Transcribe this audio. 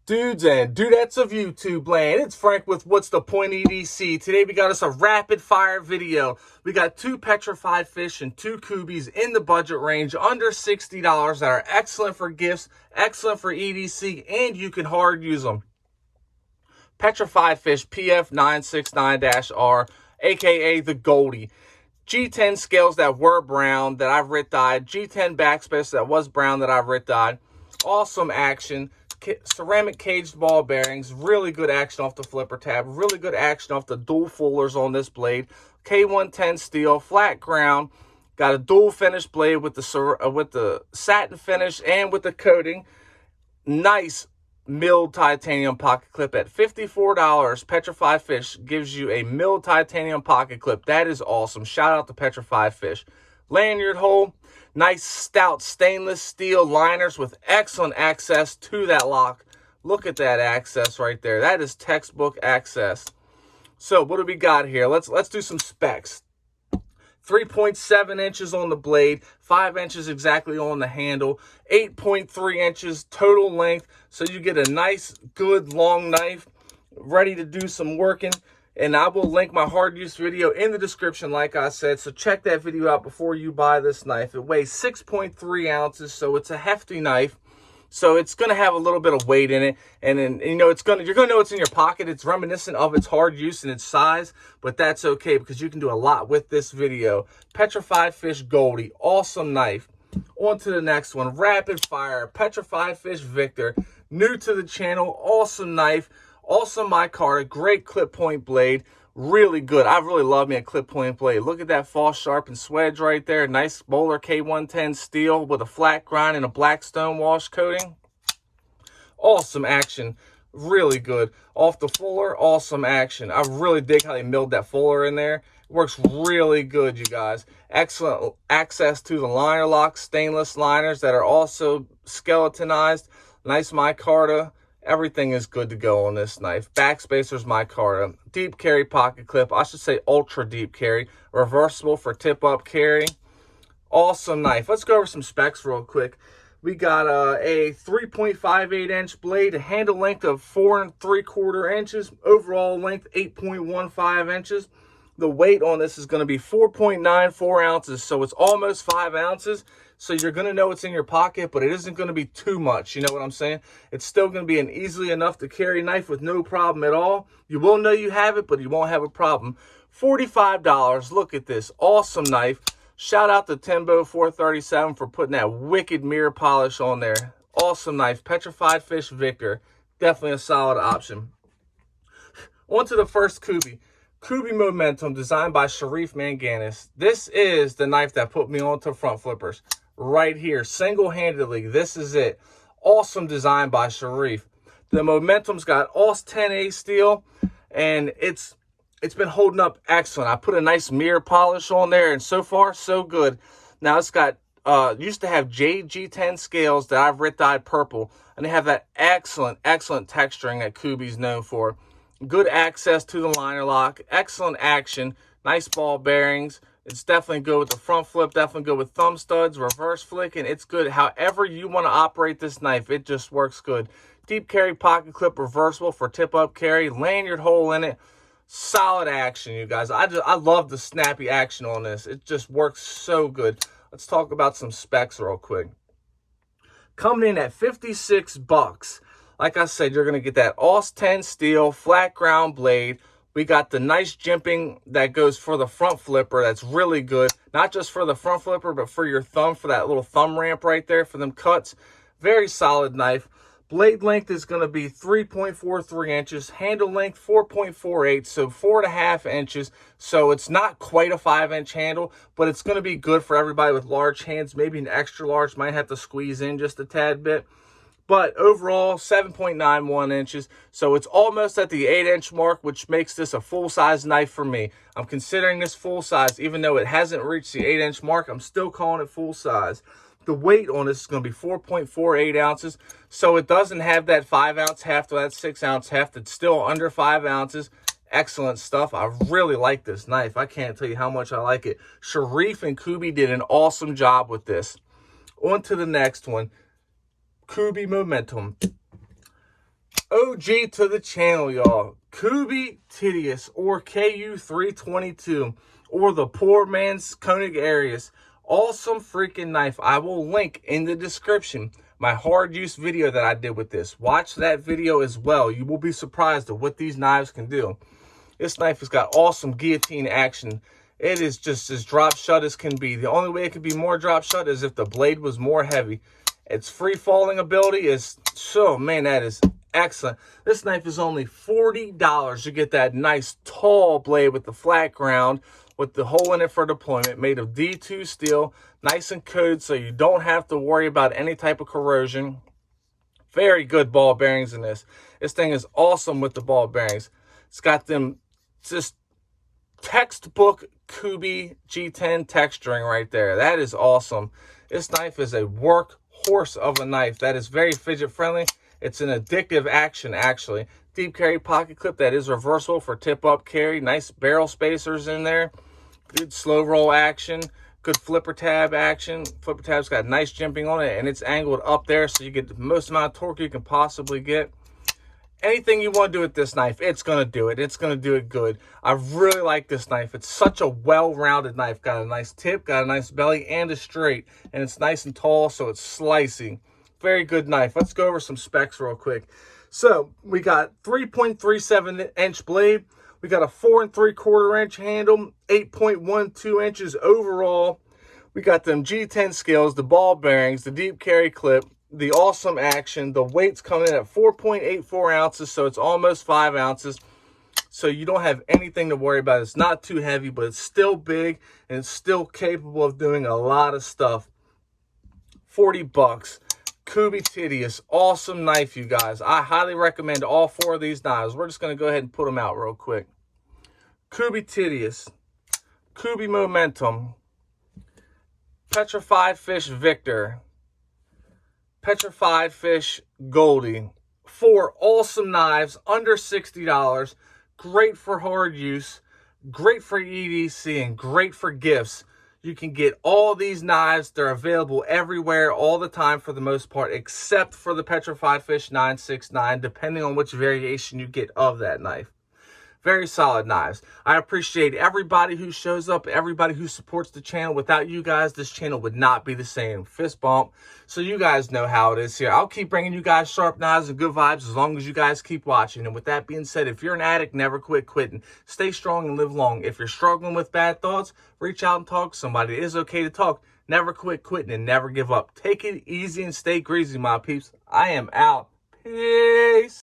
Dudes and dudettes of YouTube land, it's Frank with What's the Point EDC. Today we got us a rapid fire video. We got two petrified fish and two Kubeys in the budget range under $60 that are excellent for gifts, excellent for EDC, and you can hard use them. Petrified Fish PF969-R, aka the Goldy. G10 scales that were brown that I've writ dyed. G10 backspace that was brown that I've writ dyed. Awesome action. Ceramic caged ball bearings, really good action off the flipper tab, really good action off the dual fullers on this blade. K110 steel, flat ground, got a dual finish blade with the satin finish and with the coating. Nice milled titanium pocket clip at $54. Petrified Fish gives you a milled titanium pocket clip. That is awesome. Shout out to Petrified Fish. Lanyard hole, nice stout stainless steel liners with excellent access to that lock. Look at that access right there. That is textbook access. So what do we got here? Let's do some specs. 3.7 inches on the blade, 5 inches exactly on the handle, 8.3 inches total length. So you get a nice, good, long knife ready to do some working. And I will link my hard use video in the description, like I said. So check that video out before you buy this knife. It weighs 6.3 ounces, so it's a hefty knife. So it's going to have a little bit of weight in it. And then, you know, you're going to know it's in your pocket. It's reminiscent of its hard use and its size, but that's okay because you can do a lot with this video. Petrified Fish Goldy, awesome knife. On to the next one, rapid fire, Petrified Fish Victor. New to the channel, awesome knife. Awesome micarta, great clip point blade, really good. I really love me a clip point blade. Look at that false sharpened swedge right there. Nice bowler K110 steel with a flat grind and a black stone wash coating. Awesome action, really good. Off the fuller, awesome action. I really dig how they milled that fuller in there. It works really good, you guys. Excellent access to the liner lock, stainless liners that are also skeletonized. Nice micarta. Everything is good to go on this knife. Backspacer's micarta. Deep carry pocket clip. I should say ultra deep carry. Reversible for tip up carry. Awesome knife. Let's go over some specs real quick. We got a 3.58 inch blade, a handle length of 4 3/4 inches, overall length 8.15 inches. The weight on this is going to be 4.94 ounces, so it's almost 5 ounces. So you're going to know it's in your pocket, but it isn't going to be too much. You know what I'm saying? It's still going to be an easily enough to carry knife with no problem at all. You will know you have it, but you won't have a problem. $45. Look at this. Awesome knife. Shout out to Timbo 437 for putting that wicked mirror polish on there. Awesome knife. Petrified Fish Victor. Definitely a solid option. On to the first Kubey. Kubey Momentum, designed by Sharif Manganis. This is the knife that put me onto front flippers. Right here, single-handedly, this is it. Awesome design by Sharif. The Momentum's got AUS 10A steel, and it's been holding up excellent. I put a nice mirror polish on there, and so far, so good. Now, it's got, used to have G10 scales that I've writ dyed purple, and they have that excellent, excellent texturing that Kubey's known for. Good access to the liner lock, excellent action, nice ball bearings. It's definitely good with the front flip, definitely good with thumb studs, reverse flick, and it's good however you want to operate this knife. It just works good. Deep carry pocket clip, reversible for tip up carry, lanyard hole in it. Solid action, you guys. I love the snappy action on this. It just works so good. Let's talk about some specs real quick. Coming in at $56. Like I said, you're going to get that AUS 10 steel, flat ground blade. We got the nice jimping that goes for the front flipper. That's really good. Not just for the front flipper, but for your thumb, for that little thumb ramp right there, for them cuts. Very solid knife. Blade length is going to be 3.43 inches. Handle length, 4.48, so 4.5 inches. So it's not quite a 5-inch handle, but it's going to be good for everybody with large hands. Maybe an extra large might have to squeeze in just a tad bit. But overall, 7.91 inches. So it's almost at the 8-inch mark, which makes this a full-size knife for me. I'm considering this full-size. Even though it hasn't reached the 8-inch mark, I'm still calling it full-size. The weight on this is going to be 4.48 ounces. So it doesn't have that 5-ounce heft or that 6-ounce heft. It's still under 5 ounces. Excellent stuff. I really like this knife. I can't tell you how much I like it. Sharif and Kubey did an awesome job with this. On to the next one. Kubey Momentum. OG to the channel, y'all. Kubey Tityus, or KU322, or the poor man's Koenig Arius. Awesome freaking knife. I will link in the description my hard use video that I did with this. Watch that video as well. You will be surprised at what these knives can do. This knife has got awesome guillotine action. It is just as drop shut as can be. The only way it could be more drop shut is if the blade was more heavy. Its free falling ability is, so man, that is excellent. This knife is only $40. You get that nice tall blade with the flat ground, with the hole in it for deployment, made of D2 steel, nice and coated so you don't have to worry about any type of corrosion. Very good ball bearings in this. This thing is awesome with the ball bearings. It's got them just textbook Kubey G10 texturing right there. That is awesome. This knife is a workhorse of a knife that is very fidget friendly. It's an addictive action, actually. Deep carry pocket clip that is reversible for tip up carry. Nice barrel spacers in there. Good slow roll action. Good flipper tab action. Flipper tab's got nice jimping on it, and it's angled up there so you get the most amount of torque you can possibly get. Anything you want to do with this knife, it's going to do it. It's going to do it good. I really like this knife. It's such a well-rounded knife. Got a nice tip, got a nice belly, and a straight. And it's nice and tall, so it's slicey. Very good knife. Let's go over some specs real quick. So, we got 3.37-inch blade. We got a 4 3/4-inch handle, 8.12 inches overall. We got them G10 scales, the ball bearings, the deep carry clip, the awesome action. The weight's coming in at 4.84 ounces, so it's almost 5 ounces. So you don't have anything to worry about. It's not too heavy, but it's still big, and it's still capable of doing a lot of stuff. 40 bucks. Kubey Tityus. Awesome knife, you guys. I highly recommend all 4 of these knives. We're just going to go ahead and put them out real quick. Kubey Tityus. Kubey Momentum. Petrified Fish Victor. Petrified Fish Goldy. 4 awesome knives, under $60. Great for hard use, great for EDC, and great for gifts. You can get all these knives. They're available everywhere all the time for the most part, except for the Petrified Fish 969, depending on which variation you get of that knife. Very solid knives. I appreciate everybody who shows up, everybody who supports the channel. Without you guys, this channel would not be the same. Fist bump. So you guys know how it is here. I'll keep bringing you guys sharp knives and good vibes as long as you guys keep watching. And with that being said, if you're an addict, never quit quitting. Stay strong and live long. If you're struggling with bad thoughts, reach out and talk to somebody. It is okay to talk. Never quit quitting and never give up. Take it easy and stay greasy, my peeps. I am out. Peace.